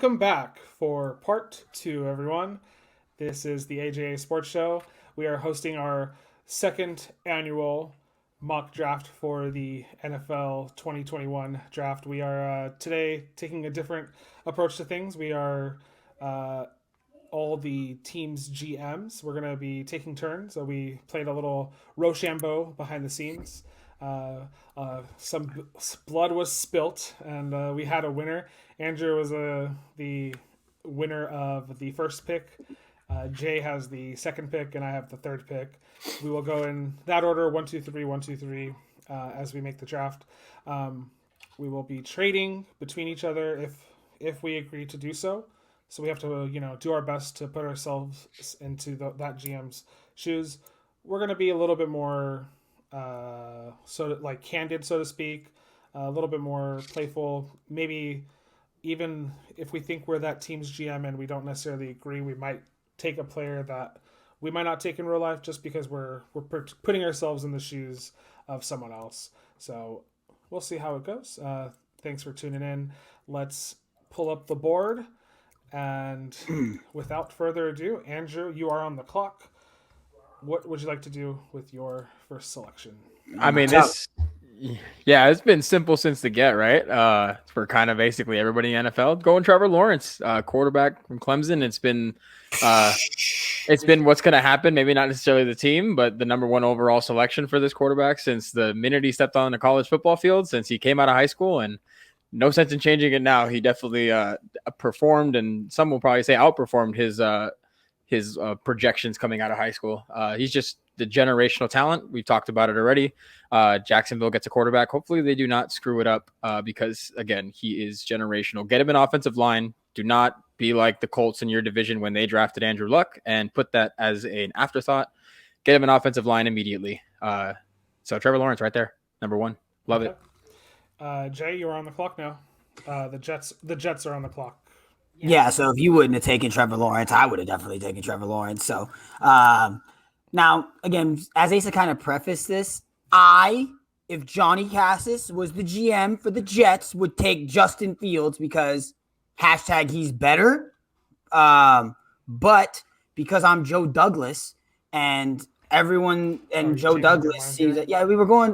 welcome back for part two, everyone. This is the AJA Sports Show. We are hosting our second annual mock draft for the NFL 2021 draft. We are today taking a different approach to things. We are uh, all the team's GMs. We're going to be taking turns. So we played a little Rochambeau behind the scenes. Some blood was spilt, and we had a winner. Andrew was the winner of the first pick. Jay has the second pick, and I have the third pick. We will go in that order: one, two, three, one, two, three, as we make the draft. We will be trading between each other if we agree to do so. So we have to do our best to put ourselves into that GM's shoes. We're going to be a little bit more candid, so to speak, a little bit more playful. Maybe even if we think we're that team's GM and we don't necessarily agree, we might take a player that we might not take in real life just because we're putting ourselves in the shoes of someone else. So we'll see how it goes. Thanks for tuning in. Let's pull up the board. And without further ado, Andrew, you are on the clock. What would you like to do with your first selection? I mean, it's been simple since the get, right? For kind of basically everybody in the NFL. Going Trevor Lawrence, quarterback from Clemson. It's been what's going to happen. Maybe not necessarily the team, but the number one overall selection for this quarterback since the minute he stepped on the college football field, since he came out of high school, and no sense in changing it now. He definitely performed, and some will probably say outperformed his projections coming out of high school. He's just the generational talent. We've talked about it already. Jacksonville gets a quarterback. Hopefully they do not screw it up because, again, he is generational. Get him an offensive line. Do not be like the Colts in your division when they drafted Andrew Luck and put that as an afterthought. Get him an offensive line immediately. So Trevor Lawrence right there, number one. Love it. Jay, you're on the clock now. The Jets are on the clock. Yeah, so if you wouldn't have taken Trevor Lawrence, I would have definitely taken Trevor Lawrence. So now, again, as Asa kind of prefaced this, if Johnny Cassis was the GM for the Jets, would take Justin Fields because #he's better. But because I'm Joe Douglas and everyone and Joe Douglas seems that we're going.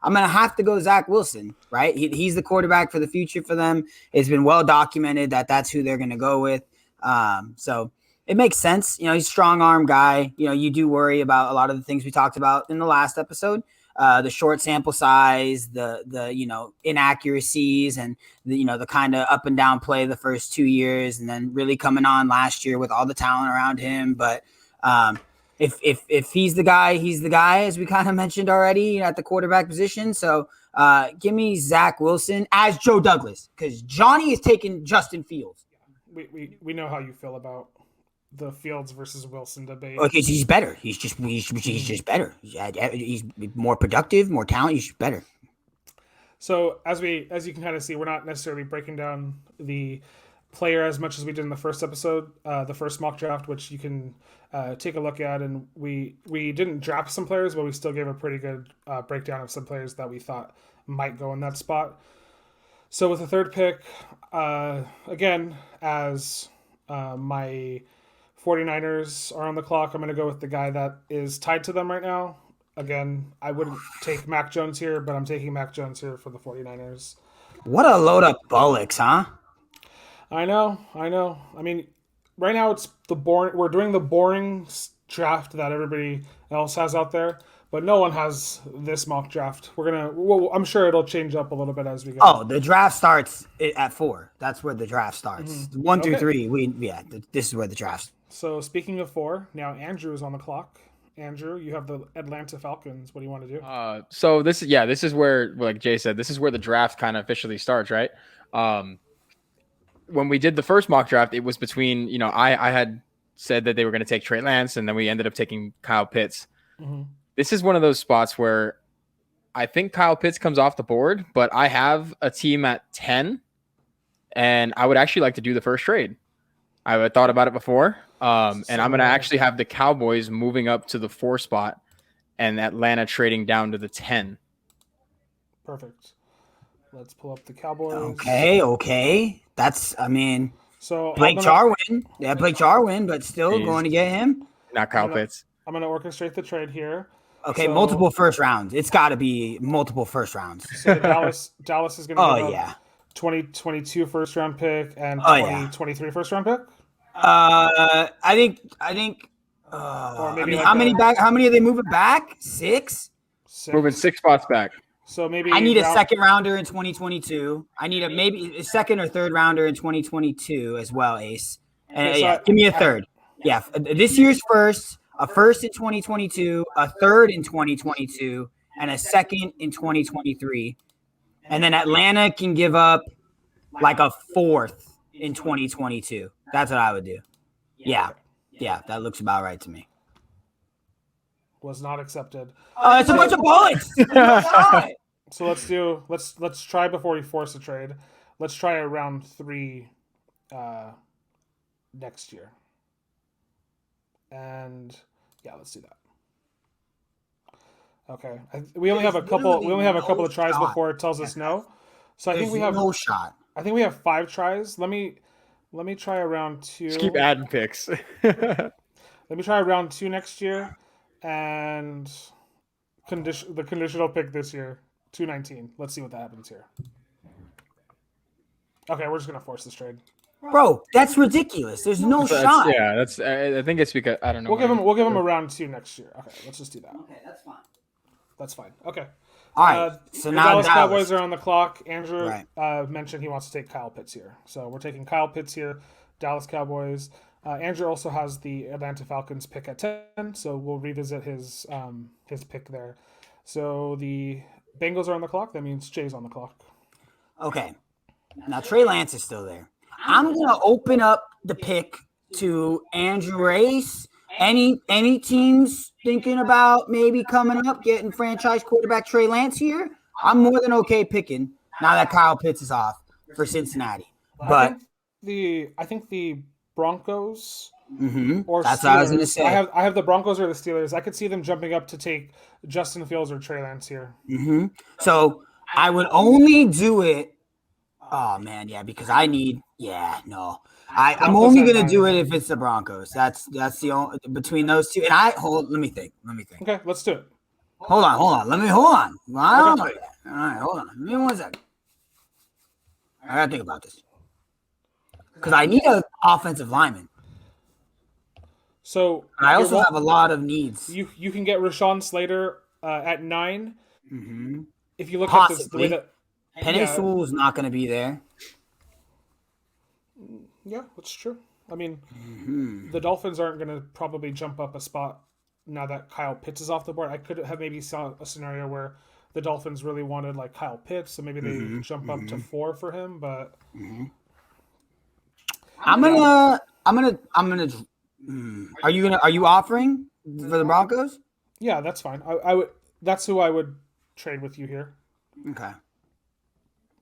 I'm gonna have to go Zach Wilson, right? He's the quarterback for the future for them. It's been well documented that that's who they're gonna go with. So it makes sense. He's a strong arm guy. You do worry about a lot of the things we talked about in the last episode. The short sample size, the inaccuracies, and the kind of up and down play the first 2 years, and then really coming on last year with all the talent around him. But if he's the guy, he's the guy, as we kind of mentioned already at the quarterback position. So give me Zach Wilson as Joe Douglas because Johnny is taking Justin Fields. We know how you feel about the Fields versus Wilson debate. Okay, he's better. He's just better. He's more productive, more talent. He's better. So as you can kind of see, we're not necessarily breaking down the player as much as we did in the first episode, the first mock draft, which you can take a look at. And we didn't draft some players, but we still gave a pretty good breakdown of some players that we thought might go in that spot. So with the third pick, again, as my 49ers are on the clock, I'm going to go with the guy that is tied to them right now. Again, I wouldn't take Mac Jones here, but I'm taking Mac Jones here for the 49ers. What a load of bullocks, huh? I know. I mean, right now it's we're doing the boring draft that everybody else has out there, but no one has this mock draft. I'm sure it'll change up a little bit as we go. Oh, the draft starts at 4. That's where the draft starts. Mm-hmm. 1 through 3. This is where the draft. So speaking of 4, now Andrew is on the clock. Andrew, you have the Atlanta Falcons. What do you want to do? So this is where, like Jay said, this is where the draft kind of officially starts, right? When we did the first mock draft, it was between, I had said that they were going to take Trey Lance, and then we ended up taking Kyle Pitts. Mm-hmm. This is one of those spots where I think Kyle Pitts comes off the board, but I have a team at 10, and I would actually like to do the first trade. I had thought about it before, and I'm going to actually have the Cowboys moving up to the 4 spot and Atlanta trading down to the 10. Perfect. Let's pull up the Cowboys. Okay. That's, I mean, So Blake Jarwin. Yeah, Blake Jarwin, but still Jeez. going to get him. Not Kyle Pitts. I'm gonna orchestrate the trade here. Okay, So- multiple first rounds. It's got to be multiple first rounds. So Dallas is gonna Oh give up yeah. 2022 first round pick and Oh, yeah. 2023 first round pick. I think. Or maybe I mean, like how many back? How many are they moving back? 6. Moving 6 spots back. So maybe I need a second rounder in 2022. I need maybe a second or third rounder in 2022 as well, Ace. And Okay, so give me a third. Yeah, this year's first, a first in 2022, a third in 2022, and a second in 2023. And then Atlanta can give up like a fourth in 2022. That's what I would do. Yeah, that looks about right to me. was not accepted. Oh, it's a bunch of bullets. So let's try before we force a trade. Let's try a round 3 next year. And yeah, let's do that. Okay, we only have a couple. We only have a couple of tries before it tells us no. So I think we have no shot. I think we have 5 tries. Let me try a round 2. Just keep adding picks. Let me try a round 2 next year, and the conditional pick this year, 219. Let's see what that happens here. Okay, we're just gonna force this trade. Bro, that's ridiculous. There's no shot. Yeah, that's. I think it's because I don't know. We'll give him a round 2 next year. Okay, let's just do that. Okay, that's fine. That's fine. Okay. All right. So the now Dallas Cowboys are on the clock. Andrew Right. mentioned he wants to take Kyle Pitts here, so we're taking Kyle Pitts here. Dallas Cowboys. Andrew also has the Atlanta Falcons pick at 10, so we'll revisit his pick there. So the Bengals are on the clock. That means Jay's on the clock. Okay. Now Trey Lance is still there. I'm gonna open up the pick to Andrew Race. Any teams thinking about maybe coming up getting franchise quarterback Trey Lance here? I'm more than okay picking now that Kyle Pitts is off for Cincinnati. But I think the Broncos or that's Steelers. what I was gonna say. I have the Broncos or the Steelers. I could see them jumping up to take Justin Fields or Trey Lance here. So I would only do it. Oh man, yeah, because I need. Yeah, no. I'm only gonna do it if it's the Broncos. That's the only between those two. And let me think. Okay, let's do it. Hold on. Hold on. I don't know yet. All right, hold on. Give me 1 second. I gotta think about this because I need an offensive lineman. So I also have a lot of needs. You can get Rashawn Slater at 9. If you look Possibly. at the way that Penei Sewell is not going to be there. Yeah, that's true. I mean, the Dolphins aren't going to probably jump up a spot now that Kyle Pitts is off the board. I could have maybe saw a scenario where the Dolphins really wanted like Kyle Pitts, so maybe they jump up to 4 for him. But I'm gonna. Are you offering for the Broncos? Yeah, that's fine. I would. That's who I would trade with you here. Okay.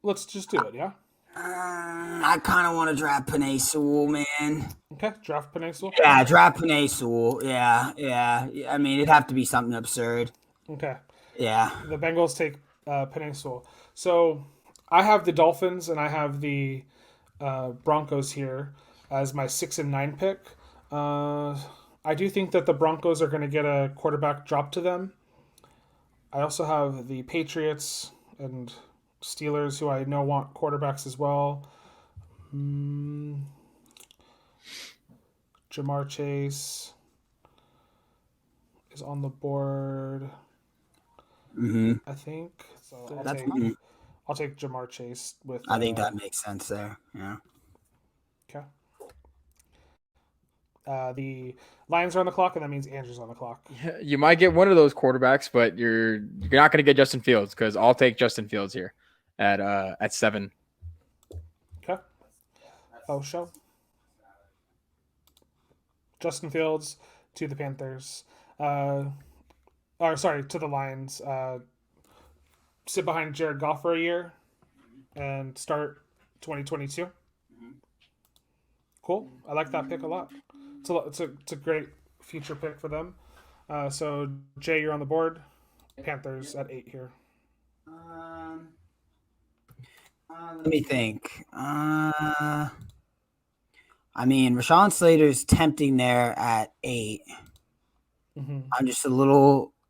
Let's just do it. Yeah. I kind of want to draft Penei Sewell, man. Okay, draft Penei Sewell. Yeah, draft Penei Sewell. Yeah. I mean, it'd have to be something absurd. Okay. Yeah. The Bengals take Penei Sewell. So I have the Dolphins and I have the Broncos here as my 6 and 9 pick. I do think that the Broncos are going to get a quarterback drop to them. I also have the Patriots and Steelers, who I know want quarterbacks as well. Jamar Chase is on the board. I think so. I'll take Jamar Chase with. I think that makes sense there. Yeah. Okay. The Lions are on the clock, and that means Andrew's on the clock. You might get one of those quarterbacks, but you're not going to get Justin Fields because I'll take Justin Fields here at 7. Okay. Oh, show. Justin Fields to the Panthers. To the Lions. Sit behind Jared Goff for a year and start 2022. Cool. I like that pick a lot. It's a great future pick for them. So Jay, you're on the board. Panthers at 8 here. Let me think. I mean, Rashawn Slater's tempting there at 8. Mm-hmm.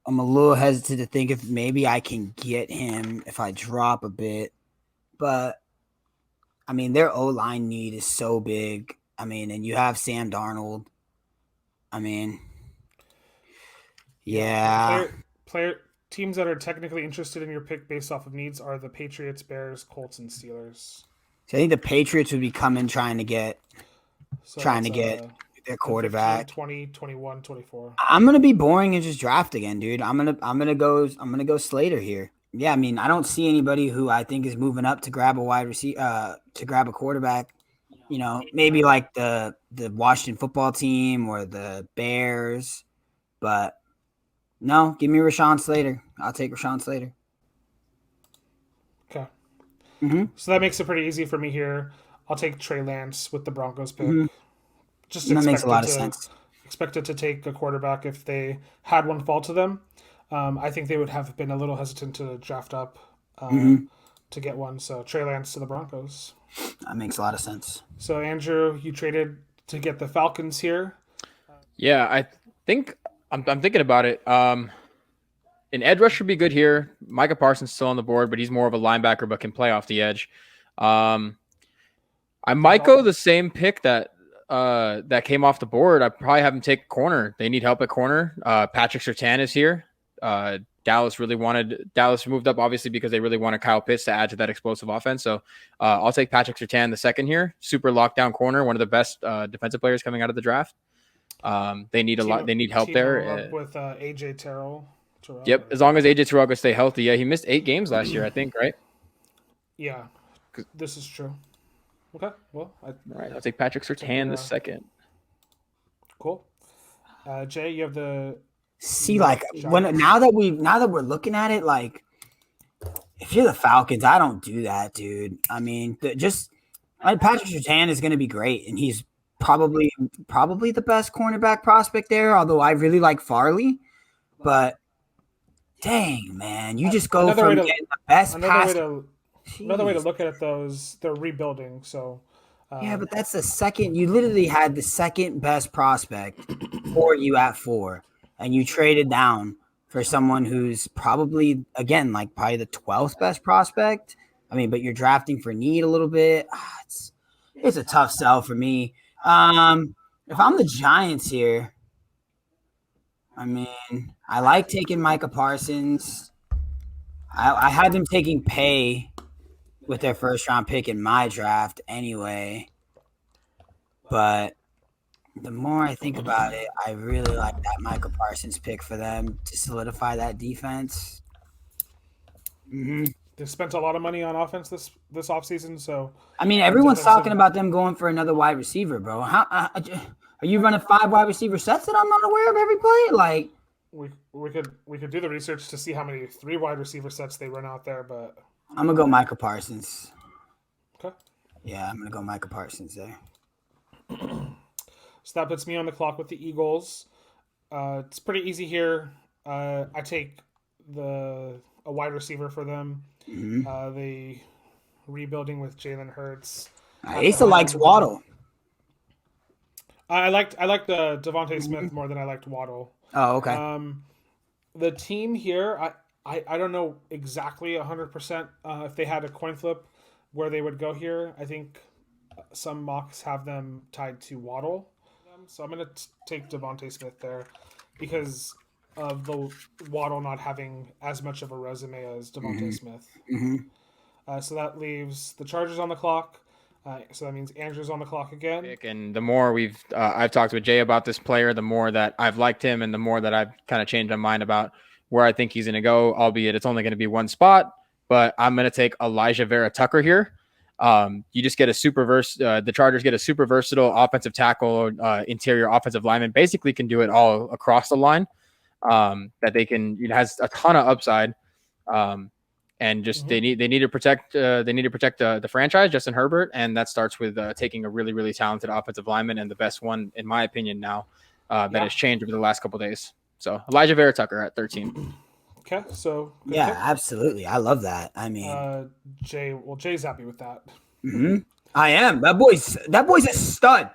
I'm a little hesitant to think if maybe I can get him if I drop a bit. But I mean, their O-line need is so big. I mean, and you have Sam Darnold. I mean, yeah. Player teams that are technically interested in your pick based off of needs are the Patriots, Bears, Colts, and Steelers. So I think the Patriots would be coming trying to get their quarterback. 15, 20, 21, 24. I'm gonna be boring and just draft again, dude. I'm gonna go Slater here. Yeah, I mean, I don't see anybody who I think is moving up to grab a wide receiver, to grab a quarterback. You know, maybe like the Washington football team or the Bears, but no, give me Rashawn Slater. I'll take Rashawn Slater. Okay. Mm-hmm. So that makes it pretty easy for me here. I'll take Trey Lance with the Broncos pick. Mm-hmm. Just that makes a lot of sense. Expected to take a quarterback if they had one fall to them. I think they would have been a little hesitant to draft up to get one. So Trey Lance to the Broncos. That makes a lot of sense. So Andrew, you traded to get the Falcons here. Yeah, I think I'm thinking about it. An edge rush would be good here. Micah Parsons still on the board, but he's more of a linebacker, but can play off the edge. I might go the same pick that came off the board. I probably have him take corner. They need help at corner. Patrick Surtain is here. Dallas moved up obviously because they really wanted Kyle Pitts to add to that explosive offense. So I'll take Patrick Surtain the second here. Super lockdown corner, one of the best defensive players coming out of the draft. They need They need help there with AJ Terrell. Yep, as long as AJ Terrell can stay healthy. Yeah, he missed 8 games last year, I think, right? Yeah, this is true. Okay, well, all right, I'll take Patrick Surtain the second. Cool. Jay, you have the. See, like now that we're looking at it, like if you're the Falcons, I don't do that, dude. I mean, Patrick Surtain is going to be great, and he's probably the best cornerback prospect there. Although I really like Farley, but dang, man, you just go from getting the best pass. Another way to look at it, though, is they're rebuilding. So yeah, but that's the second. You literally had the second best prospect for you at 4. And you traded down for someone who's probably the 12th best prospect. I mean, but you're drafting for need a little bit. It's a tough sell for me. If I'm the Giants here, I mean, I like taking Micah Parsons. I had them taking Pay with their first round pick in my draft anyway. But the more I think about it, I really like that Micah Parsons pick for them to solidify that defense. Mm-hmm. They spent a lot of money on offense this offseason, so I mean, everyone's talking about them going for another wide receiver, bro. How are you running 5 wide receiver sets that I'm not aware of every play? Like we could do the research to see how many 3 wide receiver sets they run out there, but I'm gonna go Micah Parsons. Okay. Yeah, I'm gonna go Micah Parsons there. So that puts me on the clock with the Eagles. It's pretty easy here. I take a wide receiver for them. Mm-hmm. They rebuilding with Jalen Hurts. Asa likes Waddle. I liked the Devontae Smith more than I liked Waddle. Oh, okay. The team here, I don't know exactly 100% if they had a coin flip where they would go here. I think some mocks have them tied to Waddle. So I'm going to take Devontae Smith there because of the Waddle not having as much of a resume as Devontae Smith. Mm-hmm. So that leaves the Chargers on the clock. So that means Andrew's on the clock again. And the more I've talked with Jay about this player, the more that I've liked him and the more that I've kind of changed my mind about where I think he's going to go, albeit it's only going to be one spot. But I'm going to take Elijah Vera Tucker here. You just get the Chargers get a super versatile offensive tackle, interior offensive lineman, basically can do it all across the line. That they can, has a ton of upside. And just they need to protect the franchise, Justin Herbert, and that starts with taking a really, really talented offensive lineman and the best one, in my opinion, now that has changed over the last couple of days. So Elijah Vera Tucker at 13. Okay, so yeah, pick. Absolutely, I love that. I mean, Jay's happy with that. Mm-hmm. I am. That boy's a stud.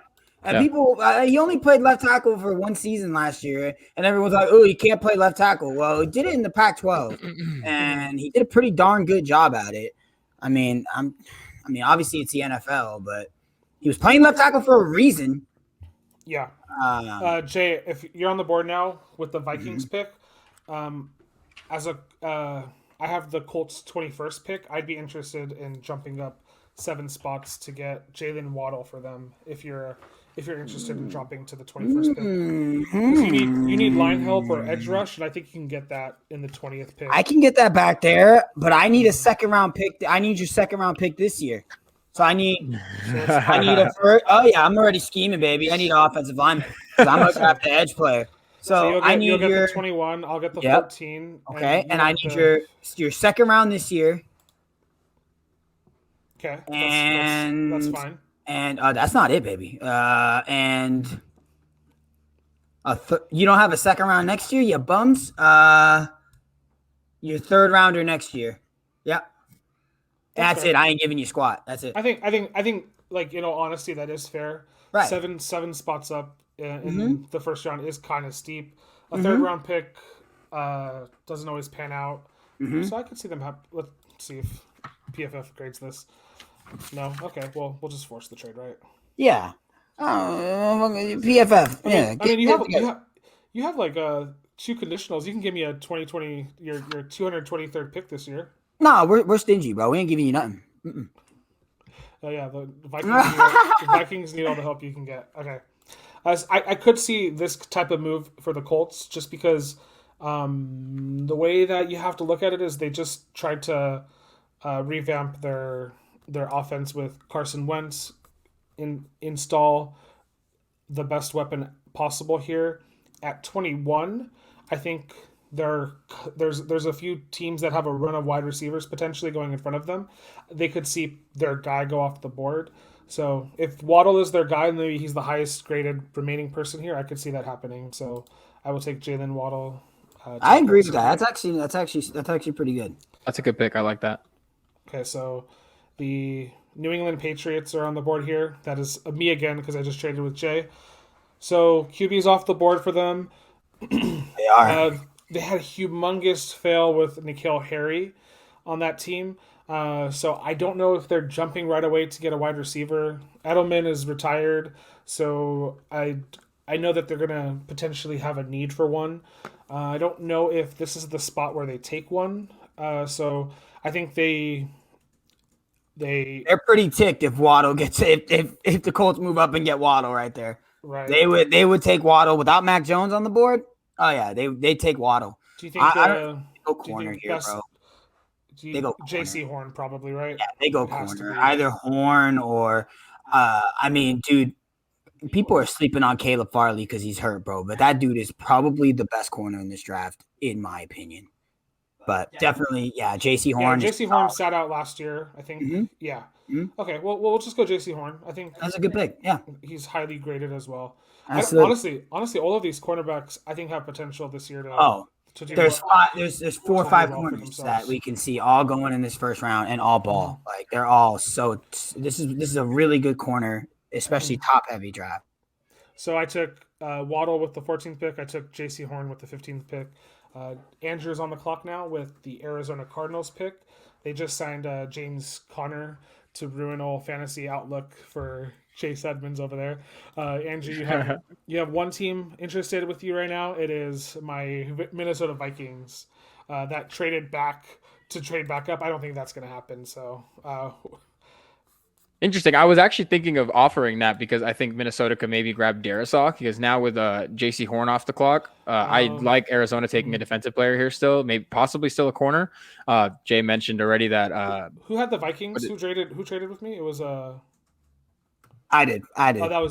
And people, he only played left tackle for one season last year, and everyone's like, "Oh, he can't play left tackle." Well, he did it in the Pac-12, and he did a pretty darn good job at it. I mean, obviously it's the NFL, but he was playing left tackle for a reason. Yeah. Jay, if you're on the board now with the Vikings pick, I have the Colts 21st pick. I'd be interested in jumping up 7 spots to get Jalen Waddle for them if you're interested in dropping to the 21st pick. Because you need line help or edge rush, and I think you can get that in the 20th pick. I can get that back there, but I need a second round pick. I need your second round pick this year. So I need a first. Oh yeah, I'm already scheming, baby. I need an offensive lineman because I'm gonna draft the edge player. So you'll get the 21. I'll get the 14. Okay, and I need your second round this year. Okay, that's fine. And that's not it, baby. And you don't have a second round next year, you bums. Your third rounder next year. Yep. That's it. I ain't giving you squat. That's it. I think, like, in all honesty, that is fair. Right. Seven spots up in the first round is kind of steep. A third round pick doesn't always pan out. So I could see them let's see if PFF grades this. No? Okay. Well, we'll just force the trade, right? Yeah. PFF. I mean, you have like 2 conditionals. You can give me a 2020 your 223rd pick this year. No, we're stingy, bro. We ain't giving you nothing. Oh yeah, the Vikings need all the help you can get. Okay, I could see this type of move for the Colts just because the way that you have to look at it is they just tried to revamp their offense with Carson Wentz, install the best weapon possible here at 21. I think there's a few teams that have a run of wide receivers potentially going in front of them. They could see their guy go off the board. So if Waddle is their guy and maybe he's the highest graded remaining person here, I could see that happening. So I will take Jalen Waddle. I agree with that. That's actually pretty good. That's a good pick. I like that. Okay, so the New England Patriots are on the board here. That is me again because I just traded with Jay. So QB's off the board for them. They are. They had a humongous fail with N'Keal Harry on that team. So I don't know if they're jumping right away to get a wide receiver. Edelman is retired, so I know that they're going to potentially have a need for one. I don't know if this is the spot where they take one. So I think they're pretty ticked if Waddle gets if the Colts move up and get Waddle right there. Right. They would take Waddle without Mac Jones on the board. Oh yeah, they take Waddle. Do you think I don't go corner here, bro? They go J.C. Horn probably, right? Yeah, they go corner. Either Horn or I mean, dude, people are sleeping on Caleb Farley because he's hurt, bro. But that dude is probably the best corner in this draft, in my opinion. But definitely, yeah, J.C. Horn. Yeah, J.C. Horn sat out last year, I think. Yeah. Okay, well, we'll just go J.C. Horn. I think that's a good pick. Yeah, he's highly graded as well. Honestly, all of these cornerbacks, I think, have potential this year to do there's 4 or 5 corners that we can see all going in this first round and all ball. Like they're all so. This is a really good corner, especially top heavy draft. So I took Waddle with the 14th pick. I took J.C. Horn with the 15th pick. Andrew's on the clock now with the Arizona Cardinals pick. They just signed James Conner to ruin all fantasy outlook for Chase Edmonds over there. Andrew, you have one team interested with you right now. It is my Minnesota Vikings that traded back to trade back up. I don't think that's going to happen. So interesting. I was actually thinking of offering that because I think Minnesota could maybe grab Darisaw because now with J.C. Horn off the clock, I like Arizona taking a defensive player here still, maybe possibly still a corner. Jay mentioned already that who had the Vikings? Who traded with me? It was I did. Oh,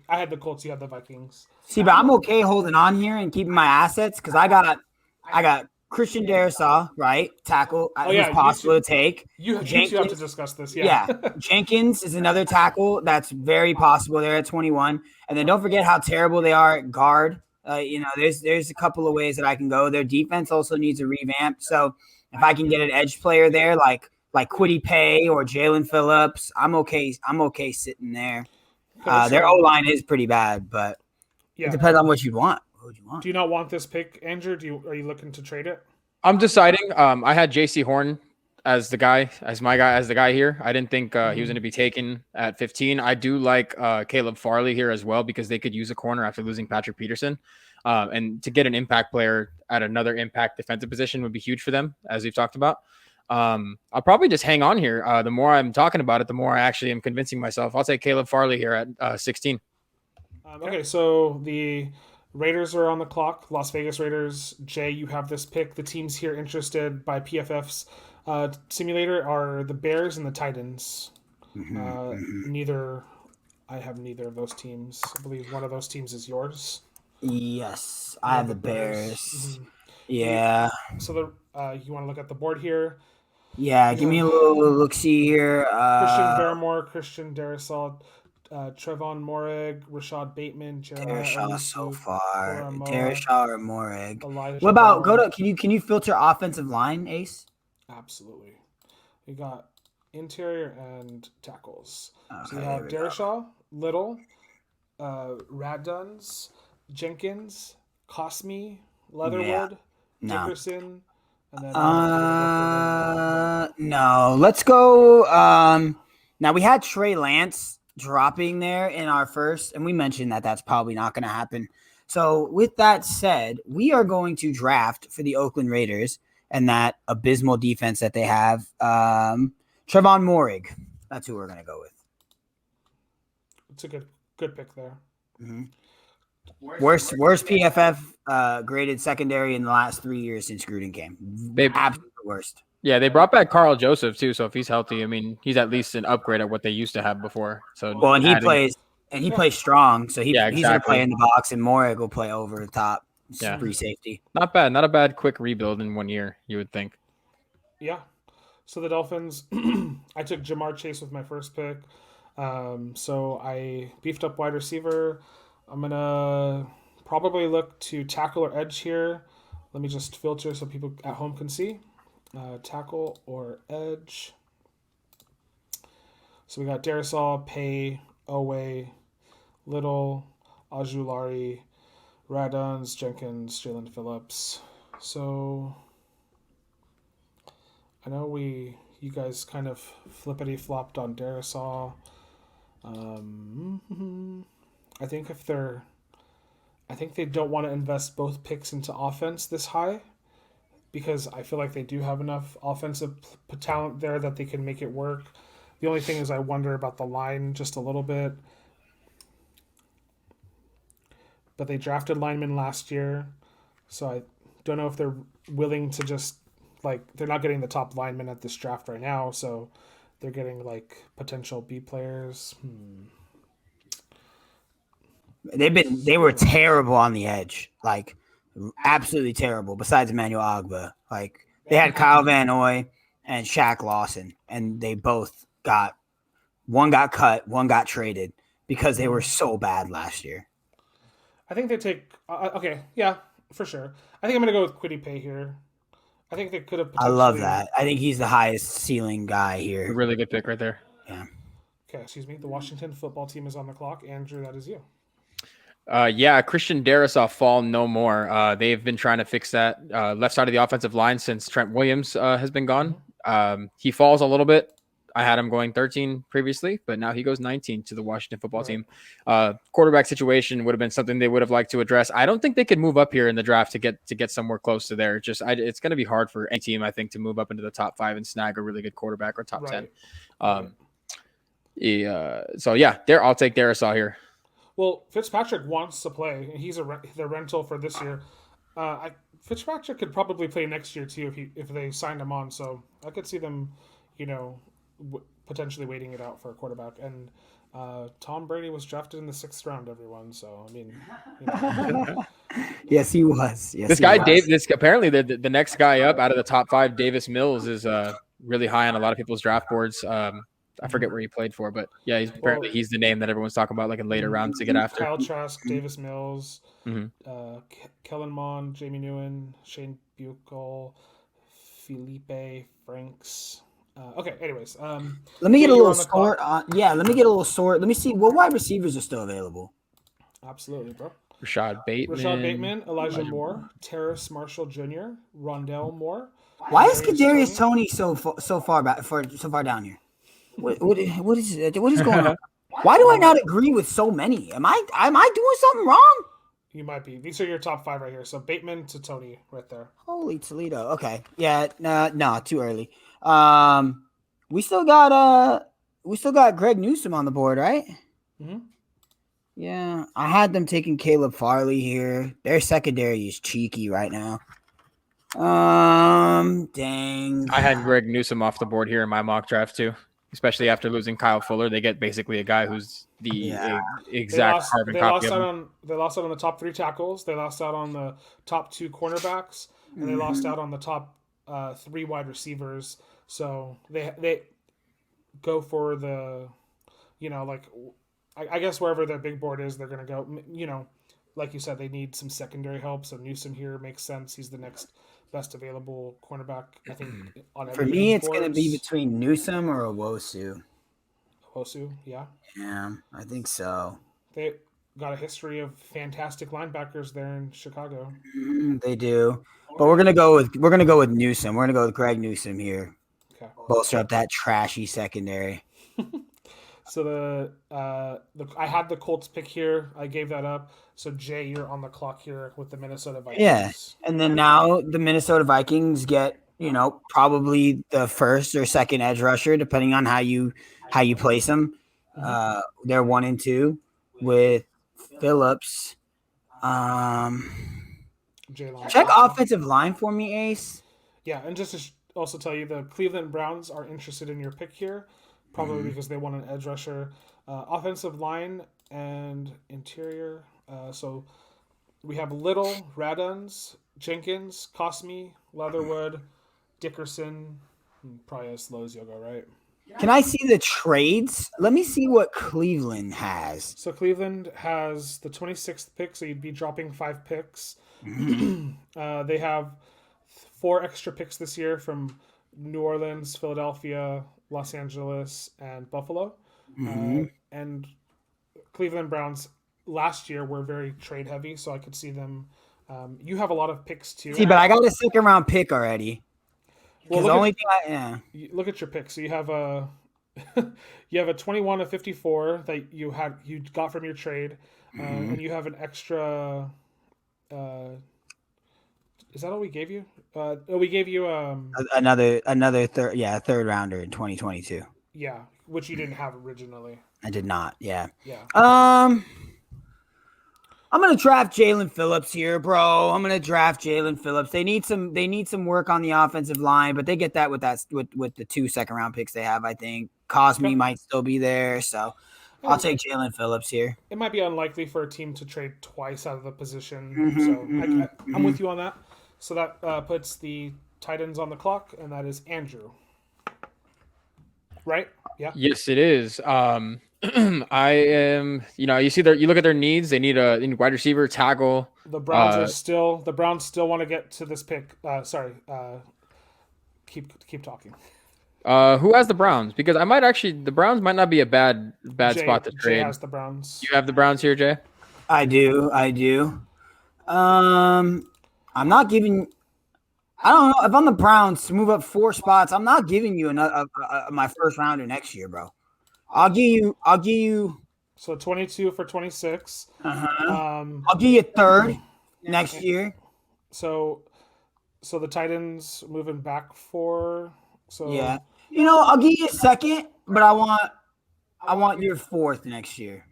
I had the Colts. You had the Vikings. See, but I'm okay holding on here and keeping my assets because I got Christian Darisaw, right? Tackle. Who's possible to take. You have to discuss this. Yeah. Jenkins is another tackle that's very possible there at 21. And then don't forget how terrible they are at guard. There's a couple of ways that I can go. Their defense also needs a revamp. So if I can get an edge player there, like Kwity Paye or Jalen Phillips, I'm okay sitting there. Okay, Their so- O line is pretty bad, but Yeah. it depends on what you want. What would you want? Do you not want this pick, Andrew? Are you looking to trade it? I'm deciding. I had J.C. Horn as the guy here. I didn't think he was going to be taken at 15. I do like Caleb Farley here as well because they could use a corner after losing Patrick Peterson. And to get an impact player at another impact defensive position would be huge for them, as we've talked about. I'll probably just hang on here. The more I'm talking about it, the more I actually am convincing myself. I'll take Caleb Farley here at 16. Okay, so the Raiders are on the clock. Las Vegas Raiders. Jay, you have this pick. The teams here interested by PFF's simulator are the Bears and the Titans. I have neither of those teams. I believe one of those teams is yours. Yes, I have the Bears. Mhm. Yeah. So you want to look at the board here. Yeah, give me a little look-see here. Christian Barmore, Christian Darrisaw, Trevon Morig, Rashad Bateman, Jeremiah Darrisaw so Owusu, far. Oramoa, Darrisaw or Morig. Elijah What about Brown. can you filter offensive line, Ace? Absolutely. We got interior and tackles. So we Okay, have there we go. Darrisaw, Little, Raduns, Jenkins, Cosme, Leatherwood, No. Dickerson, and then No. Let's go. Now we had Trey Lance dropping there in our first, and we mentioned that that's probably not going to happen. So with that said, we are going to draft for the Oakland Raiders and that abysmal defense that they have. Trevon Morig. That's who we're going to go with. it's a good pick there. Mm-hmm. Worst PFF graded secondary in the last 3 years since Gruden came. Absolute worst. Yeah, they brought back Carl Joseph too, so if he's healthy, I mean, he's at least an upgrade at what they used to have before. So Well, and he plays strong, so he's exactly. going to play in the box, and Morig will play over the top. Yeah. Free safety. Not bad. Not a bad quick rebuild in 1 year, you would think. Yeah. So the Dolphins, I took Jamar Chase with my first pick. So I beefed up wide receiver. I'm going to probably look to tackle or edge here. Let me just filter so people at home can see. Tackle or edge. So we got Darrisaw, Pay, Owe, Little, Ajulari, Raduns, Jenkins, Jalen Phillips. So I know you guys kind of flippity flopped on Darrisaw. I think they don't want to invest both picks into offense this high because I feel like they do have enough offensive talent there that they can make it work. The only thing is I wonder about the line just a little bit. But they drafted linemen last year, so I don't know if they're willing to just they're not getting the top linemen at this draft right now, so they're getting potential B players. They were terrible on the edge, absolutely terrible. Besides Emmanuel Agba, they had Kyle Van Noy and Shaq Lawson, and they both one got cut, one got traded because they were so bad last year. I think they take okay, yeah, for sure. I think I'm gonna go with Kwity Paye here. I think they could have. I love that. I think he's the highest ceiling guy here. A really good pick right there. Yeah. Okay, excuse me. The Washington football team is on the clock. Andrew, that is you. Yeah, Christian Darrisaw fall no more. They've been trying to fix that left side of the offensive line since Trent Williams has been gone. He falls a little bit. I had him going 13 previously, but now he goes 19 to the Washington football team. Quarterback situation would have been something they would have liked to address. I don't think they could move up here in the draft to get somewhere close to there. It's going to be hard for any team, I think, to move up into the top 5 and snag a really good quarterback or top 10. So yeah, I'll take Darrisaw here. Well, Fitzpatrick wants to play. He's the rental for this year. Fitzpatrick could probably play next year too if they signed him on. So I could see them, potentially waiting it out for a quarterback. And Tom Brady was drafted in the 6th round. Everyone. So I mean, Yes, he was. Yes, this guy Dave. This apparently the next guy up out of the top 5, Davis Mills, is really high on a lot of people's draft boards. I forget where he played for, but yeah, he's the name that everyone's talking about, in later rounds to get after. Kyle Trask, Davis Mills, Kellen Mond, Jamie Newen, Shane Buechel, Felipe Franks, Okay. Anyways, Let me Jay, get a you're little on the sort. clock. Let me get a little sort. Let me see what wide receivers are still available. Absolutely, bro. Rashad Bateman. Rashad Bateman, Elijah Moore, Terrace Marshall Jr., Rondell Moore. Why is Kadarius Kadarius Toney so far back so far down here? What is going on? Why do I not agree with so many? Am I doing something wrong? You might be. These are your top 5 right here. So Bateman to Tony right there. Holy Toledo. Okay. Yeah, no, too early. We still got Greg Newsome on the board, right? Mm-hmm. Yeah, I had them taking Caleb Farley here. Their secondary is cheeky right now. Dang. I had Greg Newsome off the board here in my mock draft too, especially after losing Kyle Fuller. They get basically a guy who's the exact carbon copy of him. They lost out on the top 3 tackles. They lost out on the top 2 cornerbacks, and they lost out on the top 3 wide receivers. So they go for the, I guess wherever their big board is, they're going to go. Like you said, they need some secondary help. So Newsome here makes sense. He's the next best available cornerback, I think. For me, it's going to be between Newsome or Owosu. Owosu, yeah. Yeah, I think so. They got a history of fantastic linebackers there in Chicago. They do, but we're gonna go with Newsome. We're gonna go with Greg Newsome here. Okay. Bolster up that trashy secondary. So I had the Colts pick here. I gave that up. So Jay, you're on the clock here with the Minnesota Vikings. Yeah, and then now the Minnesota Vikings get probably the first or second edge rusher, depending on how you place them. They're 1 and 2 with Phillips. Check offensive line for me, Ace. Yeah, and just to also tell you, the Cleveland Browns are interested in your pick here, probably because they want an edge rusher. Offensive line and interior. So we have Little, Raduns, Jenkins, Cosme, Leatherwood, Dickerson, probably as slow as you'll go, right? Can I see the trades? Let me see what Cleveland has. So Cleveland has the 26th pick, so you'd be dropping 5 picks. They have 4 extra picks this year from New Orleans, Philadelphia, Los Angeles, and Buffalo. And Cleveland Browns last year were very trade heavy, so I could see them. You have a lot of picks too. See, but I got a 2nd round pick already. Well, look at your pick. So you have a 21 of 54 that you got from your trade, and you have an extra. Is that all we gave you? We gave you another third rounder in 2022. Yeah, which you didn't have originally. I did not. Yeah. Yeah. I'm gonna draft Jalen Phillips here, bro. I'm gonna draft Jalen Phillips. They need some work on the offensive line, but they get that with the 2 second round picks they have. I think Cosme might still be there, so I'll take Jalen Phillips here. It might be unlikely for a team to trade twice out of the position, I'm with you on that. So that puts the Titans on the clock, and that is Andrew. Right? Yeah. Yes, it is. I am. You look at their needs. They need a wide receiver, tackle. The Browns still want to get to this pick. Keep talking. Who has the Browns? Because the Browns might not be a bad spot to trade. Jay has the Browns. You have the Browns here, Jay? I do. I'm not giving. I don't know if I'm the Browns to move up 4 spots. I'm not giving you my first rounder next year, bro. I'll give you. So 22 for 26. I'll give you a 3rd next year. So the Titans moving back 4. So yeah, I'll give you a 2nd, but I want your 4th next year.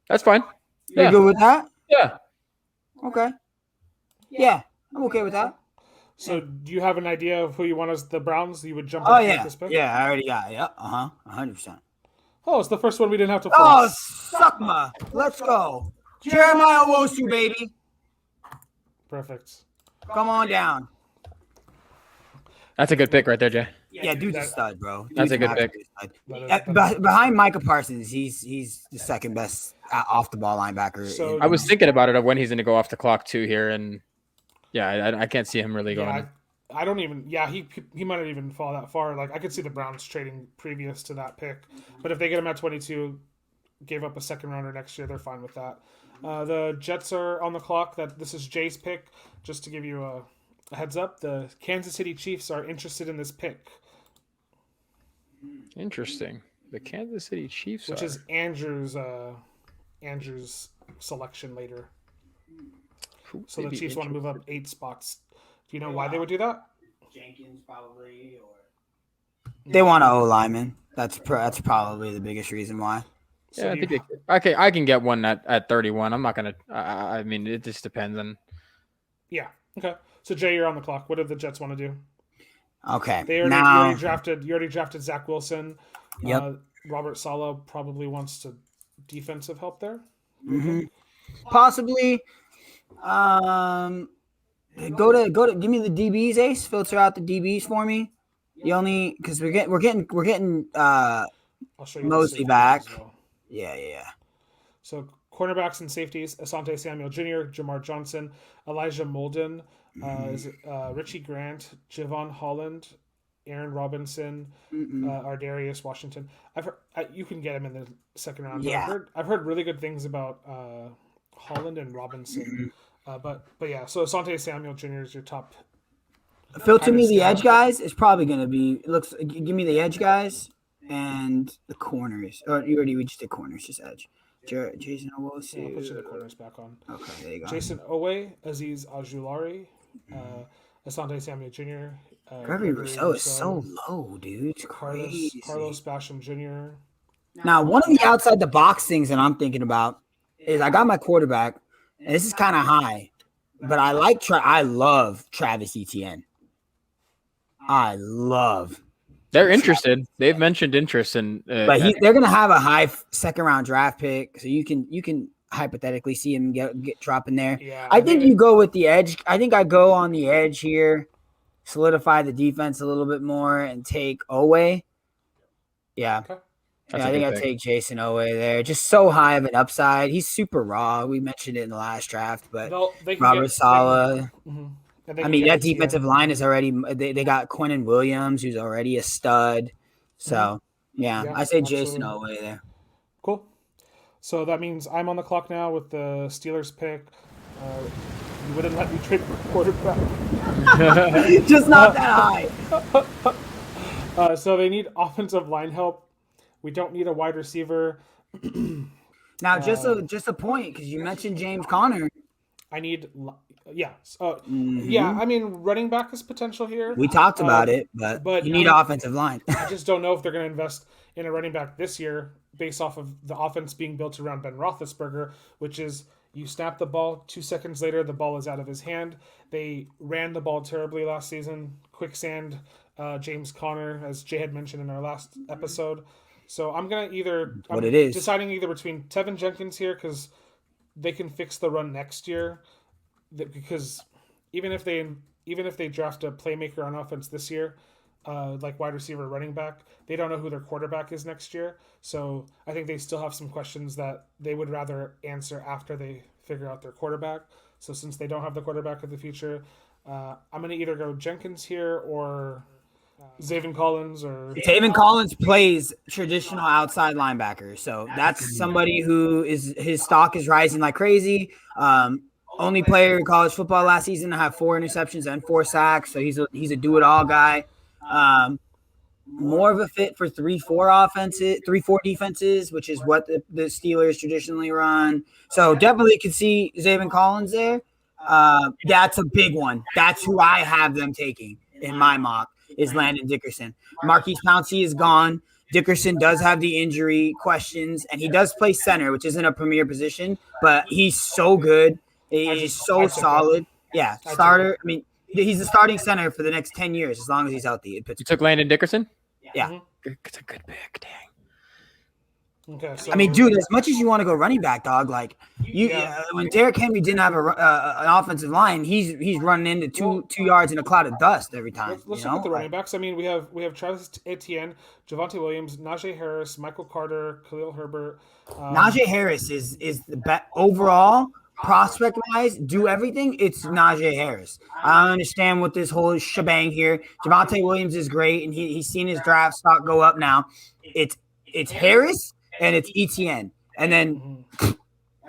That's fine. You good with that? Yeah. Okay. Yeah, I'm okay with that. So do you have an idea of who you want as the Browns? You would jump this pick? Yeah, I already got it. Yeah, 100%. Oh, it's the first one we didn't have to force. Oh, Suckma. Let's go. Jeremiah Owosu, baby. Perfect. Come on down. That's a good pick right there, Jay. Yeah, dude's a stud, bro. That's a good pick. Behind Micah Parsons, he's the 2nd best off the ball linebacker. So I was thinking about it of when he's going to go off the clock too here, and yeah, I can't see him really going. I don't even. Yeah, he might not even fall that far. Like I could see the Browns trading previous to that pick, but if they get him at 22, gave up a second rounder next year, they're fine with that. The Jets are on the clock. This is Jay's pick. Just to give you a heads up, the Kansas City Chiefs are interested in this pick, Interesting. The Kansas City Chiefs, which is Andrew's selection later. So the Chiefs want to move up 8 spots. Do you know why they would do that? Jenkins probably, or they want an O lineman. That's probably the biggest reason why. Yeah, I can get one at 31. I'm not gonna. I mean, it just depends on. Yeah. Okay. So Jay, you're on the clock. What do the Jets want to do? Okay. You already drafted Zach Wilson. Yep. Robert Saleh probably wants to defensive help there. Mm-hmm. Possibly. Go to give me the DBs, Ace. Filter out the DBs for me. You only because we're getting I'll show you Mosley back. Well. Yeah. So cornerbacks and safeties: Asante Samuel Jr., Jamar Johnson, Elijah Molden, Richie Grant, Javon Holland, Aaron Robinson, Ardarius Washington. I've heard you can get him in the second round. Yeah. I've heard really good things about Holland and Robinson. But yeah, so Asante Samuel Jr. is your top. Filter me the edge guys. It's probably gonna be give me the edge guys and the corners. Or we just did corners, just edge. Jason Owose. Yeah, I'll put you the corners back on. Okay, there you go. Jason Owe, Aziz Ajulari, Asante Samuel Jr. Gregory Rousseau is so low, dude. It's crazy. Carlos Basham Jr. Now, one of the outside the box things that I'm thinking about is I got my quarterback, and this is kind of high, but I love Travis Etienne. They're interested. They've mentioned interest in. But they're going to have a high second round draft pick, so you can hypothetically see him get dropping there. Yeah, I think you go with the edge. I think I go on the edge here, solidify the defense a little bit more, and take Owe. Yeah. Okay. I think I'd take Jason Owe there. Just so high of an upside. He's super raw. We mentioned it in the last draft, but Robert Saleh. I mean, that defensive line is already – they got Quinnen Williams, who's already a stud. So, yeah I say Jason Owe there. Cool. So that means I'm on the clock now with the Steelers pick. You wouldn't let me trade quarterback. Just not that high. So they need offensive line help. We don't need a wide receiver. Now, just a point, because you mentioned James Conner. I need – yeah. Yeah, I mean, running back is potential here. We talked about it, but you need offensive line. I just don't know if they're going to invest in a running back this year based off of the offense being built around Ben Roethlisberger, which is you snap the ball, 2 seconds later, the ball is out of his hand. They ran the ball terribly last season. Quicksand, James Conner, as Jay had mentioned in our last episode. So I'm going to deciding either between Tevin Jenkins here because they can fix the run next year. Because even if they draft a playmaker on offense this year, like wide receiver, running back, they don't know who their quarterback is next year. So I think they still have some questions that they would rather answer after they figure out their quarterback. So since they don't have the quarterback of the future, I'm going to either go Jenkins here or Zaven Collins. Or Zaven Collins plays traditional outside linebacker, so that's somebody who his stock is rising like crazy. Only player in college football last season to have 4 interceptions and 4 sacks, so he's a do-it-all guy. More of a fit for 3-4 defenses, which is what the Steelers traditionally run. So definitely could see Zaven Collins there. That's a big one. That's who I have them taking in my mock is Landon Dickerson. Marquise Pouncey is gone. Dickerson does have the injury questions, and he does play center, which isn't a premier position, but he's so good. He's so solid. Yeah, starter. I mean, he's the starting center for the next 10 years as long as he's healthy. You took Landon Dickerson? Yeah. It's a good pick. Dang. Okay. So, I mean, dude, as much as you want to go running back, dog, like when Derrick Henry didn't have an offensive line, he's running into two yards in a cloud of dust every time. Let's look at the running backs. I mean, we have Travis Etienne, Javonte Williams, Najee Harris, Michael Carter, Khalil Herbert. Najee Harris is the best overall. prospect wise, do everything, it's Najee Harris. I don't understand what this whole shebang here. Javonte Williams is great, and he's seen his draft stock go up now. It's Harris and it's ETN. And then,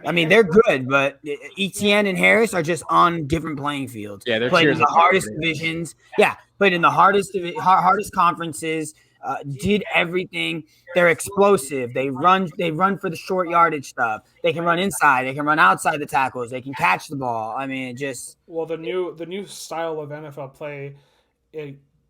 I mean, they're good, but ETN and Harris are just on different playing fields. Yeah, they're played in cheers the up. hardest divisions. Yeah, played in the hardest conferences. Did everything. They're explosive. They run for the short yardage stuff. They can run inside. They can run outside the tackles. They can catch the ball. I mean, the new style of NFL play,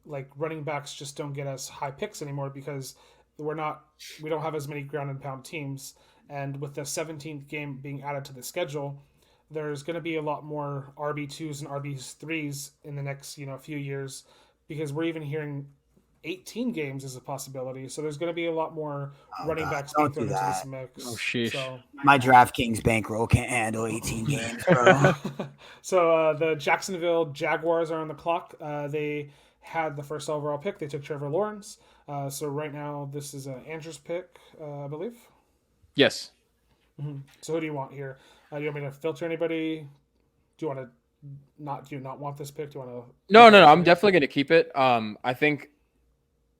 like running backs just don't get as high picks anymore because we don't have as many ground and pound teams, and with the 17th game being added to the schedule, there's going to be a lot more RB2s and RB3s in the next few years because we're even hearing 18 games is a possibility. So there's going to be a lot more running backs being thrown into this mix. Oh, sheesh. So, my DraftKings bankroll can't handle 18 games, bro. So the Jacksonville Jaguars are on the clock. They had the first overall pick. They took Trevor Lawrence. So right now this is Andrew's pick, I believe. Yes. Mm-hmm. So who do you want here? Do you want me to filter anybody? Do you not want this pick? Do you want to? No. I'm definitely going to keep it. I think,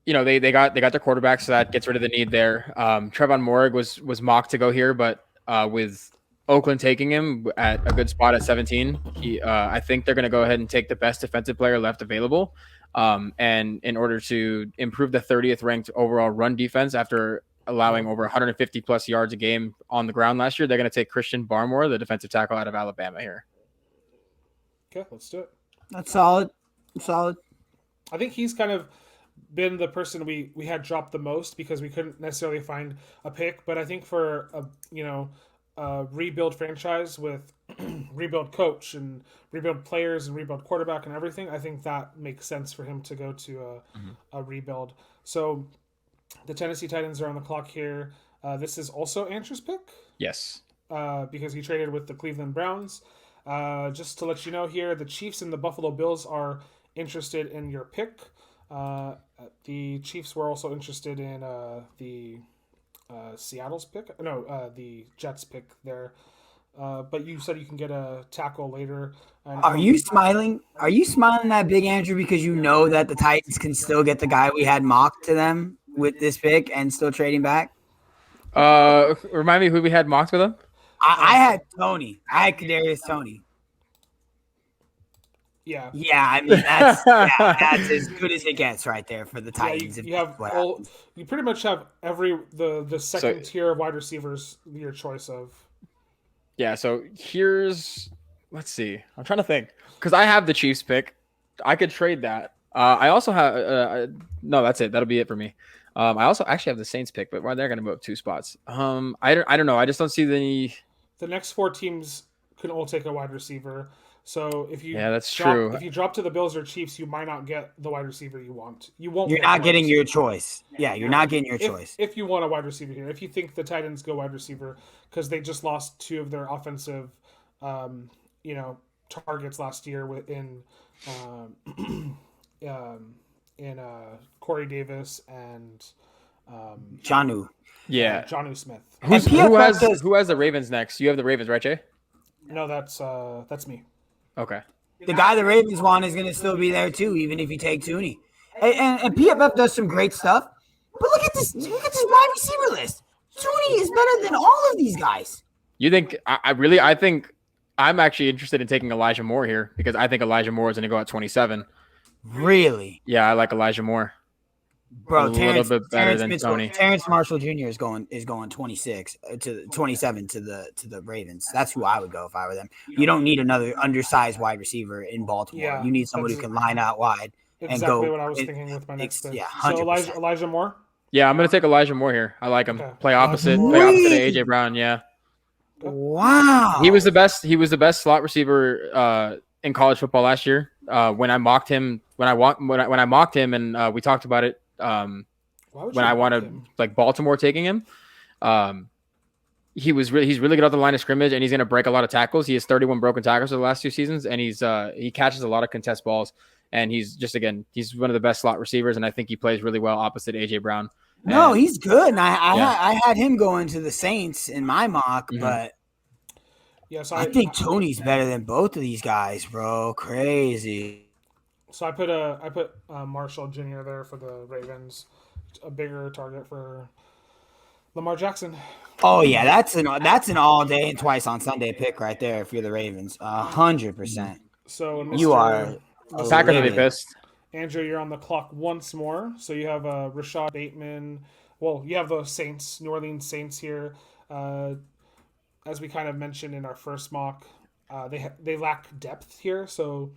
they got their quarterback, so that gets rid of the need there. Trevon Moehrig was mocked to go here, but with Oakland taking him at a good spot at 17, I think they're going to go ahead and take the best defensive player left available. And in order to improve the 30th ranked overall run defense after allowing over 150 plus yards a game on the ground last year, they're going to take Christian Barmore, the defensive tackle out of Alabama here. Okay, let's do it. That's solid. I think he's kind of been the person we had dropped the most because we couldn't necessarily find a pick. But I think for a rebuild franchise with rebuild coach and rebuild players and rebuild quarterback and everything, I think that makes sense for him to go to a rebuild. So the Tennessee Titans are on the clock here. This is also Andrew's pick. Yes. Because he traded with the Cleveland Browns. Just to let you know here, the Chiefs and the Buffalo Bills are interested in your pick. The Chiefs were also interested in the Seattle's pick. No, the Jets pick there. But you said you can get a tackle later. Are you smiling? Are you smiling at Big Andrew because you know that the Titans can still get the guy we had mocked to them with this pick and still trading back? Remind me who we had mocked with them? I had Tony. I had Kadarius Toney. Yeah. Yeah, I mean that's as good as it gets right there for the Titans. Yeah, you pretty much have the second tier of wide receivers your choice of. Yeah, so let's see. I'm trying to think because I have the Chiefs pick. I could trade that. I also have no, that's it. That'll be it for me. I also actually have the Saints pick, but they're going to move up 2 spots. I don't know. I just don't see the next 4 teams can all take a wide receiver. So if you true. If you drop to the Bills or Chiefs, you might not get the wide receiver you want. You won't. You're not getting your choice. Yeah, you're not getting your choice. If you want a wide receiver here, if you think the Titans go wide receiver because they just lost 2 of their offensive, targets last year in Corey Davis and Jonnu. Yeah, Jonnu Smith. Who has the Ravens next? You have the Ravens, right, Jay? No, that's me. Okay. The guy the Ravens want is going to still be there too, even if you take Tooney. And PFF does some great stuff. But look at this wide receiver list. Tooney is better than all of these guys. You think? I think I'm actually interested in taking Elijah Moore here because I think Elijah Moore is going to go at 27. Really? Yeah, I like Elijah Moore. Bro, Terrence Marshall Jr. is going 26 to 27 to the Ravens. That's who I would go if I were them. You don't need another undersized wide receiver in Baltimore. Yeah, you need somebody who can line out wide and go. Exactly what I was thinking with my next pick. Yeah, 100%. So Elijah Moore. Yeah, I'm going to take Elijah Moore here. I like him. Okay. Play opposite of AJ Brown. Yeah. Wow. He was the best. He was the best slot receiver in college football last year. When I mocked him, when I mocked him, and we talked about it. When I wanted like Baltimore taking him, he's really good at the line of scrimmage and he's going to break a lot of tackles. He has 31 broken tackles for the last 2 seasons and he catches a lot of contest balls and he's one of the best slot receivers and I think he plays really well opposite AJ Brown. No, he's good. And I had him going to the Saints in my mock, but Yeah, so I think Tony's better than both of these guys, bro. Crazy. So I put Marshall Jr. there for the Ravens, a bigger target for Lamar Jackson. Oh yeah, that's an all day and twice on Sunday pick right there if you're the Ravens. 100%. So You are Packers will be livid. pissed. Andrew, you're on the clock once more. So you have Rashad Bateman. Well, you have the Saints, New Orleans Saints here. As we kind of mentioned in our first mock, they lack depth here. So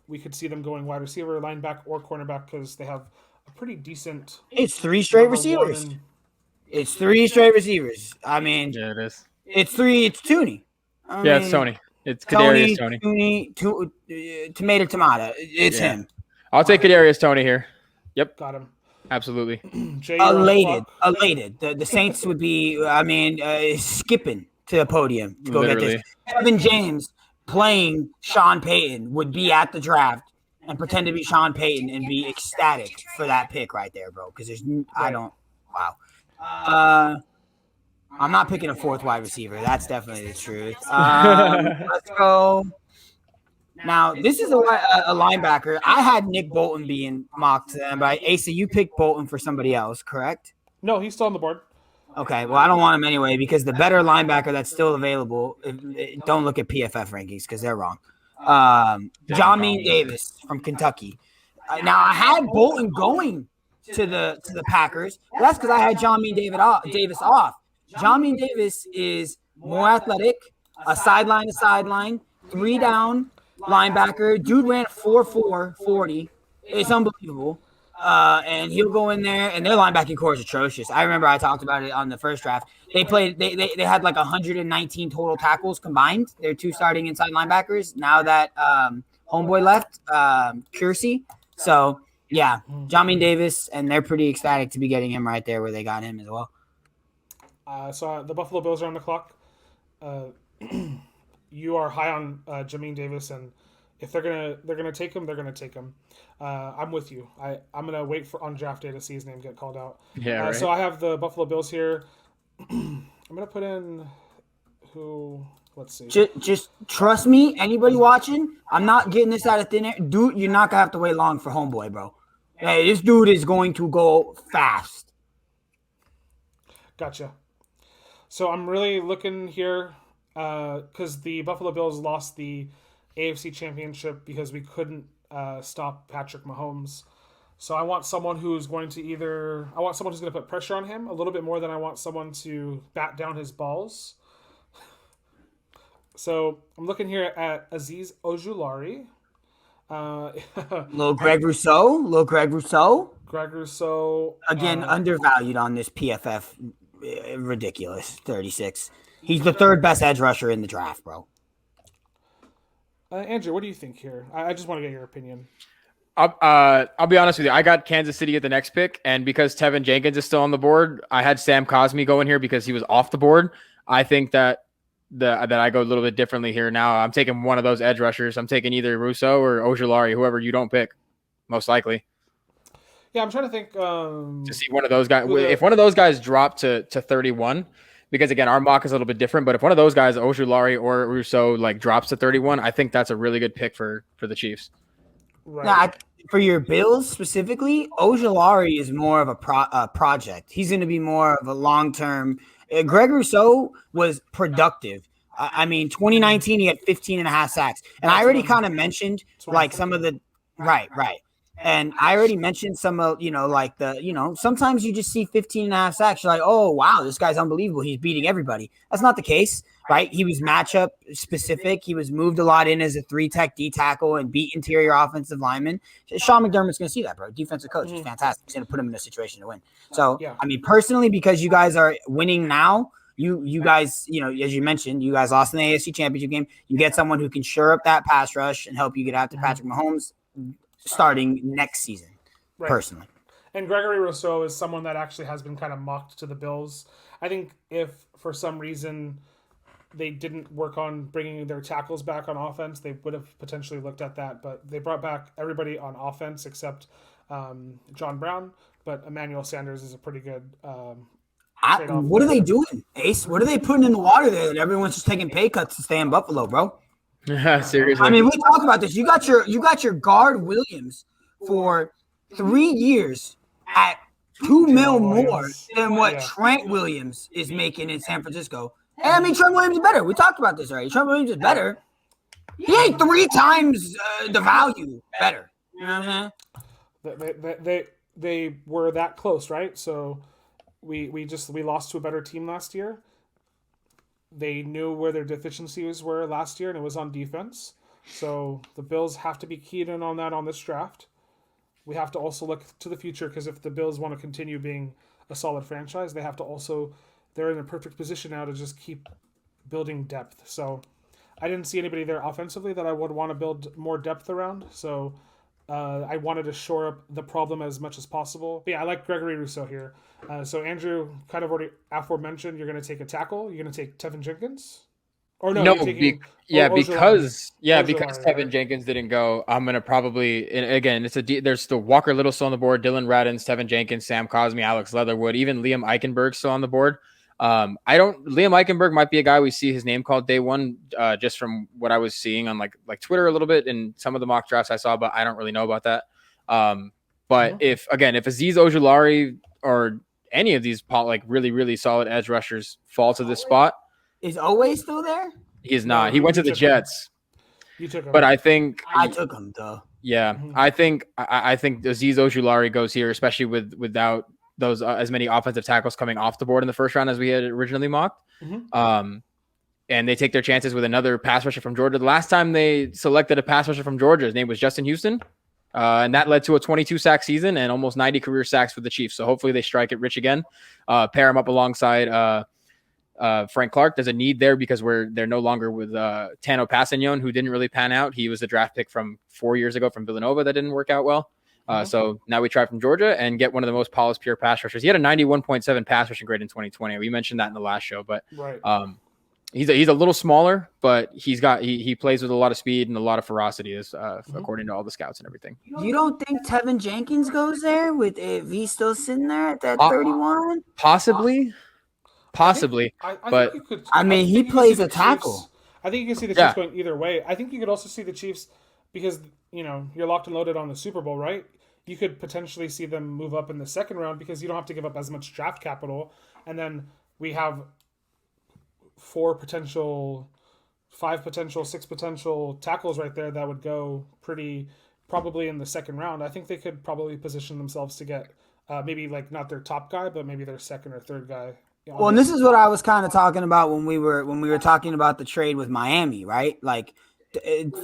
we could see them going wide receiver, linebacker, or cornerback because they have a pretty decent. It's 3 straight number one receivers. and- It's 3 straight receivers. I mean, Yeah, it is. it's 3. It's Tooney. It's Tony. It's Kadarius Tony. Tomato. It's Yeah. him. I'll take Kadarius Tony here. Got him. Absolutely. Jay, you're on the Elated. clock. Elated. The Saints would be, skipping to the podium to go get Literally. this. Kevin James playing Sean Payton would be at the draft and pretend to be Sean Payton and be ecstatic for that pick right there, bro. Because wow. I'm not picking a 4th wide receiver. That's definitely the truth. Let's go. Now, this is a linebacker. I had Nick Bolton being mocked to them, but Asa, you picked Bolton for somebody else, correct? No, he's still on the board. Okay, well, I don't want him anyway because the better linebacker that's still available, don't look at PFF rankings because they're wrong. John Mean Davis from Kentucky. Now, I had Bolton going to the Packers. That's because I had John Mean Davis off. John Mean Davis is more athletic, a sideline to sideline, 3 down linebacker. Dude ran 4.4 40. It's unbelievable. And he'll go in there, and their linebacking core is atrocious. I remember I talked about it on the first draft. They had like 119 total tackles combined. They're 2 starting inside linebackers. Now that homeboy left, Kersey. So yeah, John Mean Davis, and they're pretty ecstatic to be getting him right there where they got him as well. So the Buffalo Bills are on the clock. You are high on Jamin Davis, and if they're gonna take him, they're gonna take him. I'm with you. I'm gonna wait on draft day to see his name get called out. Yeah, right. So I have the Buffalo Bills here. I'm gonna put in who. Let's see. Just trust me. Anybody watching, I'm not getting this out of thin air, dude. You're not gonna have to wait long for homeboy, bro. Hey, this dude is going to go fast. Gotcha. So I'm really looking here because the Buffalo Bills lost the AFC Championship because we couldn't stop Patrick Mahomes. So I want someone who's going to put pressure on him a little bit more than I want someone to bat down his balls. So I'm looking here at Azeez Ojulari. Little Greg Rousseau. Greg Rousseau. Again, undervalued on this PFF. Ridiculous. 36. He's the 3rd best edge rusher in the draft, bro. Andrew, what do you think here? I just want to get your opinion. I'll be honest with you. I got Kansas City at the next pick, and because Tevin Jenkins is still on the board, I had Sam Cosmi going here because he was off the board. I think that I go a little bit differently here now. I'm taking one of those edge rushers. I'm taking either Rousseau or Ojulari, whoever you don't pick, most likely. Yeah, I'm trying to think. To see one of those guys. If one of those guys drop to 31, because again, our mock is a little bit different, but if one of those guys, Ojulari or Rousseau, like drops to 31, I think that's a really good pick for the Chiefs. Right. Now, for your Bills specifically, Ojulari is more of a project. He's going to be more of a long-term. Greg Rousseau was productive. I mean, 2019, he had 15 and a half sacks. And I already kind of mentioned like some of the – right. And I already mentioned some of, sometimes you just see 15 and a half sacks. You're like, oh, wow, this guy's unbelievable. He's beating everybody. That's not the case, right? He was matchup specific. He was moved a lot in as a 3-tech D tackle and beat interior offensive linemen. Sean McDermott's going to see that, bro. Defensive coach. He's fantastic. He's going to put him in a situation to win. So, Yeah. I mean, personally, because you guys are winning now, you guys, as you mentioned, you guys lost in the AFC Championship game. You get someone who can shore up that pass rush and help you get after Patrick Mahomes starting next season, personally. And Gregory Rousseau is someone that actually has been kind of mocked to the Bills. I think if for some reason they didn't work on bringing their tackles back on offense, they would have potentially looked at that. But they brought back everybody on offense except John Brown. But Emmanuel Sanders is a pretty good trade off. What are they doing, Ace? What are they putting in the water there that everyone's just taking pay cuts to stay in Buffalo, bro? Seriously. I mean, we talk about this. You got your guard Williams for 3 years at $2 million more than what Trent Williams is making in San Francisco. And I mean, Trent Williams is better. We talked about this already. Trent Williams is better. He ain't 3 times the value better. You know what I'm saying? They were that close, right? So we lost to a better team last year. They knew where their deficiencies were last year, and it was on defense. So the Bills have to be keyed in on that on this draft. We have to also look to the future, because if the Bills want to continue being a solid franchise, they have to also, they're in a perfect position now to just keep building depth. So I didn't see anybody there offensively that I would want to build more depth around. So I wanted to shore up the problem as much as possible. But yeah, I like Gregory Rousseau here. So Andrew kind of already aforementioned, you're going to take a tackle. You're going to take Tevin Jenkins? Or no, because Ojulari, Tevin right? Jenkins didn't go. I'm gonna probably, and again, there's still Walker Little still on the board, Dylan Radins, Tevin Jenkins, Sam Cosmi, Alex Leatherwood, even Liam Eichenberg still on the board. Liam Eichenberg might be a guy we see his name called day one, just from what I was seeing on like Twitter a little bit and some of the mock drafts I saw, but I don't really know about that. But if Azeez Ojulari or any of these like really, really solid edge rushers fall to this spot. Is Owe still there? He is not. He went to the Jets. You took him. But I think I took him, though. Yeah, Mhm. I think Azeez Ojulari goes here, especially without those as many offensive tackles coming off the board in the first round as we had originally mocked. Mhm. And they take their chances with another pass rusher from Georgia. The last time they selected a pass rusher from Georgia, his name was Justin Houston. And that led to a 22 sack season and almost 90 career sacks with the Chiefs. So hopefully they strike it rich again. Pair him up alongside Frank Clark. There's a need there because they're no longer with Tano Passignon, who didn't really pan out. He was a draft pick from 4 years ago from Villanova that didn't work out well. So now we try from Georgia and get one of the most polished pure pass rushers. He had a 91.7 pass rushing grade in 2020. We mentioned that in the last show, but Right. he's a little smaller, but he plays with a lot of speed and a lot of ferocity, according to all the scouts and everything. You don't think Tevin Jenkins goes there if he's still sitting there at that 31? Possibly. I But- think you could, I mean, he think you could plays see a the tackle. Chiefs- I think you can see the Yeah. Chiefs going either way. I think you could also see the Chiefs because you're locked and loaded on the Super Bowl, right? You could potentially see them move up in the second round because you don't have to give up as much draft capital, and then we have 5 potential, 6 potential tackles right there that would go probably in the second round. I think they could probably position themselves to get maybe like not their top guy, but maybe their second or third guy. Well, and this is what I was kind of talking about when we were talking about the trade with Miami, right? Like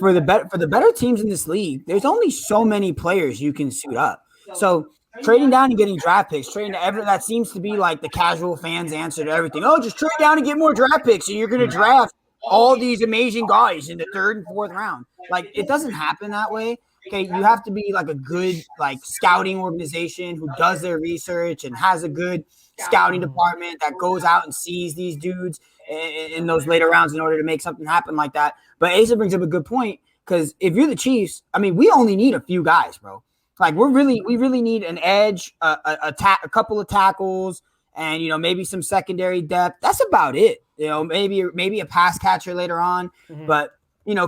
for the better teams in this league, there's only so many players you can suit up. So trading down and getting draft picks, that seems to be like the casual fans' answer to everything. Oh, just trade down and get more draft picks, and you're going to draft all these amazing guys in the 3rd and 4th round. Like, it doesn't happen that way. Okay, you have to be like a good scouting organization who does their research and has a good scouting department that goes out and sees these dudes in those later rounds in order to make something happen like that. But Asa brings up a good point, because if you're the Chiefs, I mean, we only need a few guys, bro. Like we really need an edge, a couple of tackles, and maybe some secondary depth. That's about it. Maybe a pass catcher later on, but.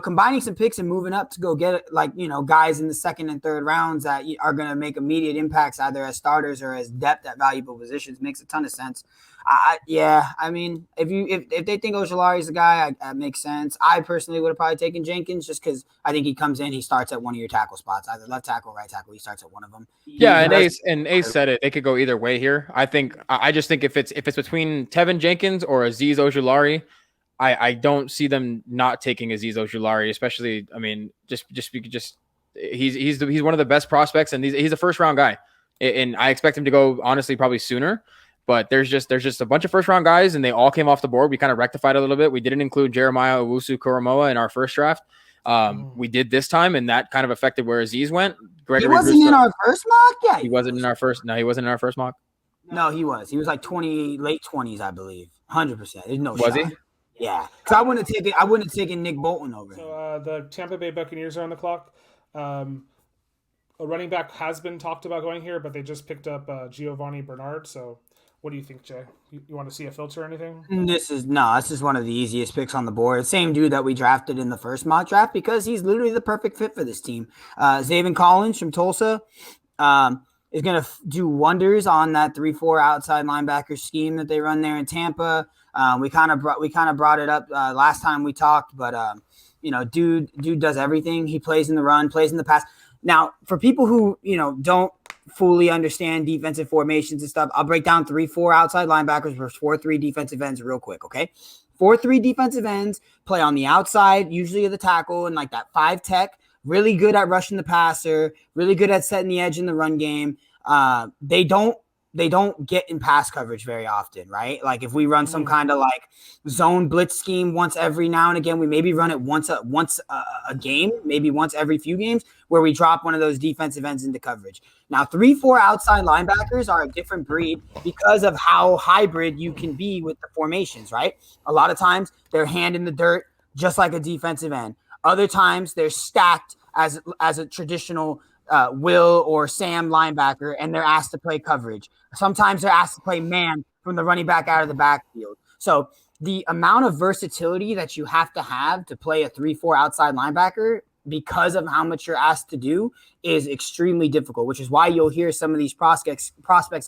Combining some picks and moving up to go get guys in the 2nd and 3rd rounds that are going to make immediate impacts either as starters or as depth at valuable positions makes a ton of sense. I mean, if they think Ojulari is the guy, that makes sense. I personally would have probably taken Jenkins just because I think he comes in, he starts at one of your tackle spots, either left tackle or right tackle. He starts at one of them. Yeah, and Ace said it. They could go either way here. I just think if it's between Tevin Jenkins or Azeez Ojulari, I don't see them not taking Azeez Ojulari, especially. I mean, just he's one of the best prospects, and he's a 1st round guy, and I expect him to go honestly probably sooner. But there's just a bunch of 1st round guys, and they all came off the board. We kind of rectified a little bit. We didn't include Jeremiah Owusu-Koramoah in our first draft. We did this time, and that kind of affected where Azeez went. He wasn't in our first mock. Yeah, he wasn't in our first. No, he wasn't in our first mock. No, he was. He was like late 20s, I believe. 100%. There's no Was shot. he? Yeah, because I wouldn't have taken Nick Bolton over him. So the Tampa Bay Buccaneers are on the clock. A running back has been talked about going here, but they just picked up Giovanni Bernard, so What do you think, Jay? You want to see a filter or anything? This is one of the easiest picks on the board. Same dude that we drafted in the first mock draft because he's literally the perfect fit for this team. Zaven Collins from Tulsa is going to do wonders on that 3-4 outside linebacker scheme that they run there in Tampa. We kind of brought it up last time we talked, but dude does everything. He plays in the run, plays in the pass. Now, for people who don't fully understand defensive formations and stuff, I'll break down 3-4 outside linebackers versus 4-3 defensive ends real quick, okay? 4-3 defensive ends play on the outside, usually of the tackle, and like that 5 tech, really good at rushing the passer, really good at setting the edge in the run game. They don't get in pass coverage very often, right? Like if we run some kind of like zone blitz scheme once every now and again, we maybe run it once a game, maybe once every few games, where we drop one of those defensive ends into coverage. Now, 3-4 outside linebackers are a different breed because of how hybrid you can be with the formations, right? A lot of times they're hand in the dirt, just like a defensive end. Other times they're stacked as a traditional Will or Sam linebacker, and they're asked to play coverage. Sometimes they're asked to play man from the running back out of the backfield. So the amount of versatility that you have to play a 3-4 outside linebacker because of how much you're asked to do is extremely difficult, which is why you'll hear some of these prospects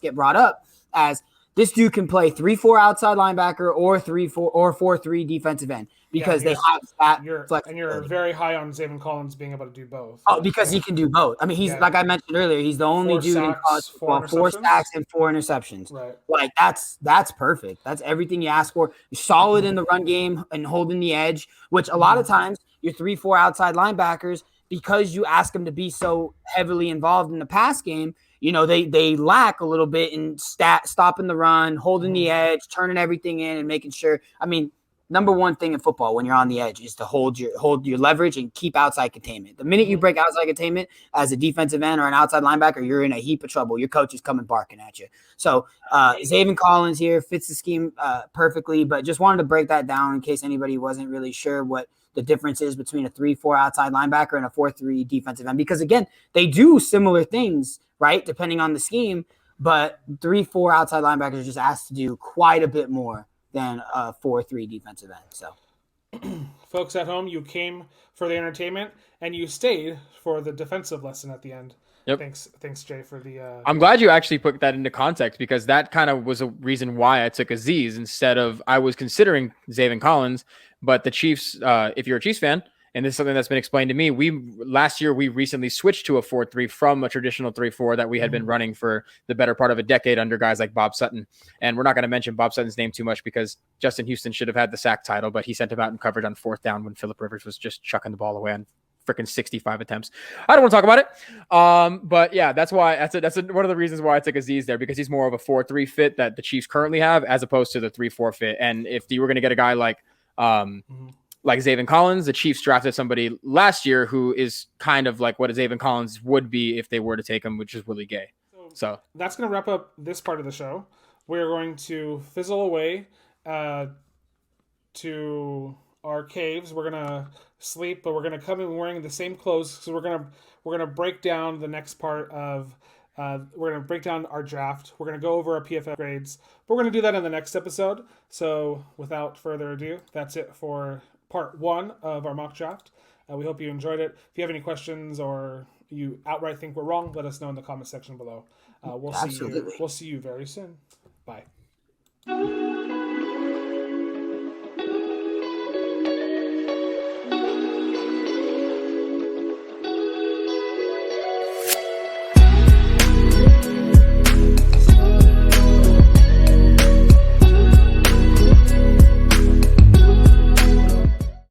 get brought up as this dude can play 3-4 outside linebacker or 3-4 or 4-3 defensive end because they have that flexibility. And you're very high on Zaven Collins being able to do both. Oh, because he can do both. I mean, he's like I mentioned earlier, he's the only dude in college football, 4 sacks and 4 interceptions. Right. Like that's perfect. That's everything you ask for. You're solid in the run game and holding the edge, which a lot of times your 3-4 outside linebackers, because you ask them to be so heavily involved in the pass game, they lack a little bit in stopping the run, holding the edge, turning everything in, and making sure. I mean, number one thing in football when you're on the edge is to hold your leverage and keep outside containment. The minute you break outside containment as a defensive end or an outside linebacker, you're in a heap of trouble. Your coach is coming barking at you. So Zaven Collins here fits the scheme perfectly, but just wanted to break that down in case anybody wasn't really sure what the difference is between a 3-4 outside linebacker and a 4-3 defensive end. Because, again, they do similar things, right, depending on the scheme, but 3-4 outside linebackers are just asked to do quite a bit more than a 4-3 defensive end. So, folks at home, you came for the entertainment and you stayed for the defensive lesson at the end. Yep. Thanks, Jay, for the. I'm glad you actually put that into context because that kind of was a reason why I took Azeez instead of I was considering Zaven Collins, but the Chiefs. If you're a Chiefs fan, and this is something that's been explained to me, last year we recently switched to a 4-3 from a traditional 3-4 that we had been running for the better part of a decade under guys like Bob Sutton. And we're not going to mention Bob Sutton's name too much because Justin Houston should have had the sack title, but he sent him out in coverage on 4th down when Phillip Rivers was just chucking the ball away on freaking 65 attempts. I don't want to talk about it. But yeah, that's why that's one of the reasons why I took Azeez there, because he's more of a 4-3 fit that the Chiefs currently have as opposed to the 3-4 fit. And if you were going to get a guy like Zaven Collins, the Chiefs drafted somebody last year who is kind of like what a Zaven Collins would be if they were to take him, which is Willie Gay. So that's going to wrap up this part of the show. We're going to fizzle away to our caves. We're going to sleep, but we're going to come in wearing the same clothes. So we're going to break down the next part of we're going to break down our draft. We're going to go over our PFF grades, but we're going to do that in the next episode. So without further ado, that's it for part 1 of our mock draft. We hope you enjoyed it. If you have any questions or you outright think we're wrong, let us know in the comment section below. We'll see you very soon. Bye.